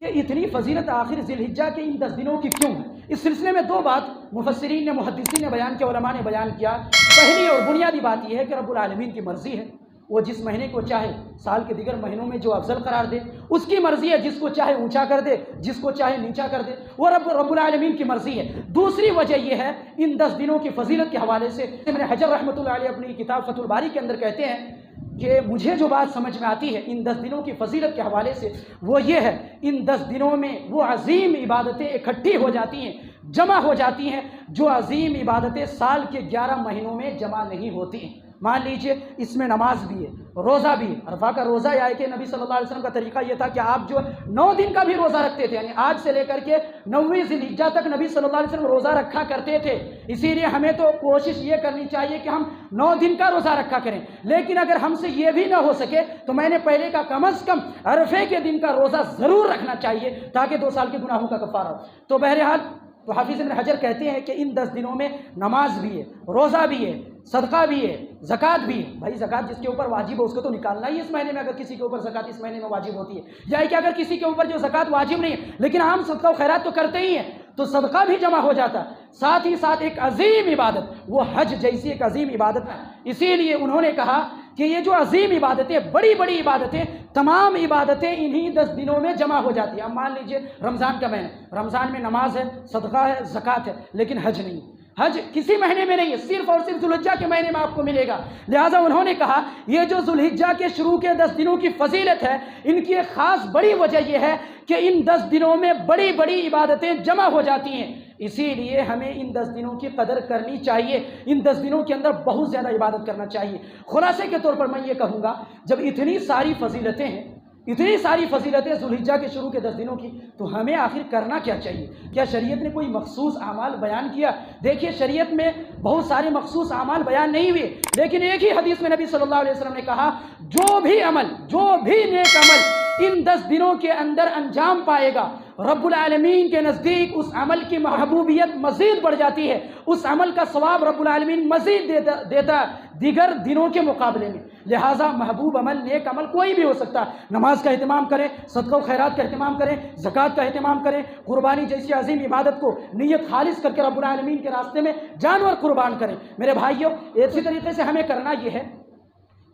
کہ اتنی فضیلت آخر ذی الحجہ کے ان 10 دنوں کی کیوں ہے؟ اس سلسلے میں 2 بات مفسرین نے، محدثین نے بیان کیا، علماء نے بیان کیا۔ پہلی اور بنیادی بات یہ ہے کہ رب العالمین کی مرضی ہے، وہ جس مہینے کو چاہے سال کے دیگر مہینوں میں جو افضل قرار دے، اس کی مرضی ہے، جس کو چاہے اونچا کر دے، جس کو چاہے نیچا کر دے، وہ رب العالمین کی مرضی ہے۔ دوسری وجہ یہ ہے ان 10 دنوں کی فضیلت کے حوالے سے ابن حجر رحمۃ اللہ علیہ اپنی کتاب فتح الباری کے اندر کہتے ہیں کہ مجھے جو بات سمجھ میں آتی ہے ان 10 دنوں کی فضیلت کے حوالے سے وہ یہ ہے، ان 10 دنوں میں وہ عظیم عبادتیں اکٹھی ہو جاتی ہیں، جمع ہو جاتی ہیں، جو عظیم عبادتیں سال کے 11 مہینوں میں جمع نہیں ہوتی ہیں۔ مان لیجئے اس میں نماز بھی ہے، روزہ بھی ہے۔ عرفہ کا روزہ یہ ہے کہ نبی صلی اللہ علیہ وسلم کا طریقہ یہ تھا کہ آپ جو 9 دن کا بھی روزہ رکھتے تھے، یعنی آج سے لے کر کے 9ویں ذی الحجہ تک نبی صلی اللہ علیہ وسلم روزہ رکھا کرتے تھے۔ اسی لیے ہمیں تو کوشش یہ کرنی چاہیے کہ ہم 9 دن کا روزہ رکھا کریں، لیکن اگر ہم سے یہ بھی نہ ہو سکے تو میں نے پہلے کا کم از کم عرفے کے دن کا روزہ ضرور رکھنا چاہیے تاکہ 2 سال کے گناہوں کا کفارہ ہو۔ تو بہرحال تو حافظ ابن حجر کہتے ہیں کہ ان 10 دنوں میں نماز بھی ہے، روزہ بھی ہے، صدقہ بھی ہے، زکوٰۃ بھی ہے۔ بھائی زکوٰۃ جس کے اوپر واجب ہے اس کو تو نکالنا ہی اس مہینے میں، اگر کسی کے اوپر زکوٰۃ اس مہینے میں واجب ہوتی ہے، یا کہ اگر کسی کے اوپر جو زکوٰۃ واجب نہیں ہے لیکن عام صدقہ و خیرات تو کرتے ہی ہیں تو صدقہ بھی جمع ہو جاتا ہے۔ ساتھ ہی ساتھ ایک عظیم عبادت، وہ حج جیسی ایک عظیم عبادت ہے۔ اسی لیے انہوں نے کہا کہ یہ جو عظیم عبادتیں، بڑی بڑی عبادتیں، تمام عبادتیں انہی 10 دنوں میں جمع ہو جاتی ہیں۔ اب مان لیجئے رمضان کا مہینہ، رمضان میں نماز ہے، صدقہ ہے، زکوٰۃ ہے، لیکن حج نہیں۔ حج کسی مہینے میں نہیں ہے، صرف اور صرف ذی الحجہ کے مہینے میں آپ کو ملے گا۔ لہٰذا انہوں نے کہا یہ جو ذی الحجہ کے شروع کے 10 دنوں کی فضیلت ہے، ان کی ایک خاص بڑی وجہ یہ ہے کہ ان 10 دنوں میں بڑی بڑی عبادتیں جمع ہو جاتی ہیں۔ اسی لیے ہمیں ان 10 دنوں کی قدر کرنی چاہیے، ان 10 دنوں کے اندر بہت زیادہ عبادت کرنا چاہیے۔ خلاصے کے طور پر میں یہ کہوں گا، جب اتنی ساری فضیلتیں ہیں، اتنی ساری فضیلتیں ذی الحجہ کے شروع کے 10 دنوں کی، تو ہمیں آخر کرنا کیا چاہیے؟ کیا شریعت نے کوئی مخصوص اعمال بیان کیا؟ دیکھیے شریعت میں بہت سارے مخصوص اعمال بیان نہیں ہوئے، لیکن ایک ہی حدیث میں نبی صلی اللہ علیہ وسلم نے کہا جو بھی نیک عمل ان 10 دنوں کے اندر انجام پائے گا، رب العالمین کے نزدیک اس عمل کی محبوبیت مزید بڑھ جاتی ہے، اس عمل کا ثواب رب العالمین مزید دیتا دیگر دنوں کے مقابلے میں۔ لہٰذا محبوب عمل، نیک عمل کوئی بھی ہو سکتا ہے۔ نماز کا اہتمام کریں، صدقہ و خیرات کا اہتمام کریں، زکوٰۃ کا اہتمام کریں، قربانی جیسی عظیم عبادت کو نیت خالص کر کے رب العالمین کے راستے میں جانور قربان کریں۔ میرے بھائیوں، اسی طریقے سے ہمیں کرنا یہ ہے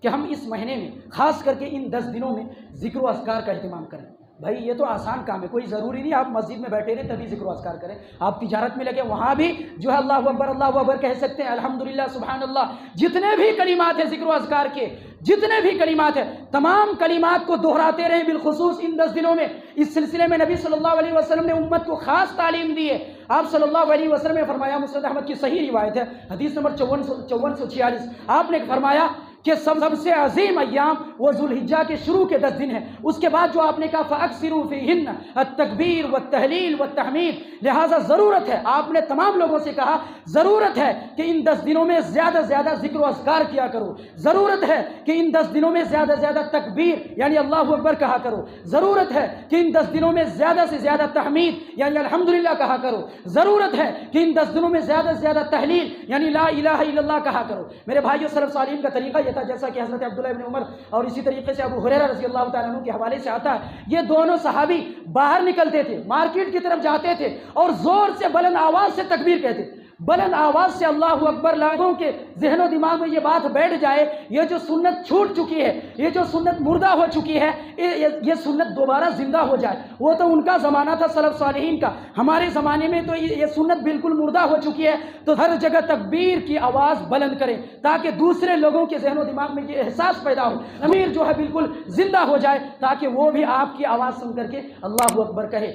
کہ ہم اس مہینے میں خاص کر کے ان 10 دنوں میں ذکر و اذکار کا اہتمام کریں۔ بھائی یہ تو آسان کام ہے، کوئی ضروری نہیں آپ مسجد میں بیٹھے رہیں تبھی ذکر و اذکار کریں، آپ تجارت میں لگے وہاں بھی جو ہے اللہ اکبر کہہ سکتے ہیں، الحمدللہ سبحان اللہ، جتنے بھی کلمات ہیں ذکر و اذکار کے، جتنے بھی کلمات ہیں تمام کلمات کو دہراتے رہیں، بالخصوص ان 10 دنوں میں۔ اس سلسلے میں نبی صلی اللہ علیہ وسلم نے امت کو خاص تعلیم دی ہے۔ آپ صلی اللہ علیہ وسلم نے فرمایا، مسند احمد کی صحیح روایت ہے، حدیث نمبر 5446، آپ نے فرمایا کہ سب سے عظیم ایام وہ ذو الحجہ کے شروع کے 10 دن ہیں۔ اس کے بعد جو آپ نے کہا فَأَكْثِرُوا فِيهِنَّ التَّكْبِيرَ وَالتَّهْلِيلَ وَالتَّحْمِيدَ، لہٰذا ضرورت ہے، آپ نے تمام لوگوں سے کہا ضرورت ہے کہ ان 10 دنوں میں زیادہ سے زیادہ ذکر و اذکار کیا کرو، ضرورت ہے کہ ان 10 دنوں میں زیادہ سے زیادہ تکبیر یعنی اللہ اکبر کہا کرو، ضرورت ہے کہ ان 10 دنوں میں زیادہ سے زیادہ تحمید یعنی الحمدللہ کہا کرو، ضرورت ہے کہ ان 10 دنوں میں زیادہ سے زیادہ تحلیل یعنی لا الہ الا اللہ کہا کرو۔ میرے بھائیو، سلف صالحین کا طریقہ یہ تھا، جیسا کہ حضرت عبداللہ ابن عمر اور اسی طریقے سے ابو ہریرہ رضی اللہ تعالیٰ عنہ کے حوالے سے آتا ہے، یہ دونوں صحابی باہر نکلتے تھے، مارکیٹ کی طرف جاتے تھے اور زور سے بلند آواز سے تکبیر کہتے تھے، بلند آواز سے اللہ اکبر۔ لوگوں کے ذہن و دماغ میں یہ بات بیٹھ جائے یہ جو سنت چھوٹ چکی ہے، یہ جو سنت مردہ ہو چکی ہے، یہ سنت دوبارہ زندہ ہو جائے۔ وہ تو ان کا زمانہ تھا سلف صالحین کا، ہمارے زمانے میں تو یہ سنت بالکل مردہ ہو چکی ہے۔ تو ہر جگہ تکبیر کی آواز بلند کریں تاکہ دوسرے لوگوں کے ذہن و دماغ میں یہ احساس پیدا ہو، ضمیر جو ہے بالکل زندہ ہو جائے، تاکہ وہ بھی آپ کی آواز سن کر کے اللہ اکبر کہے۔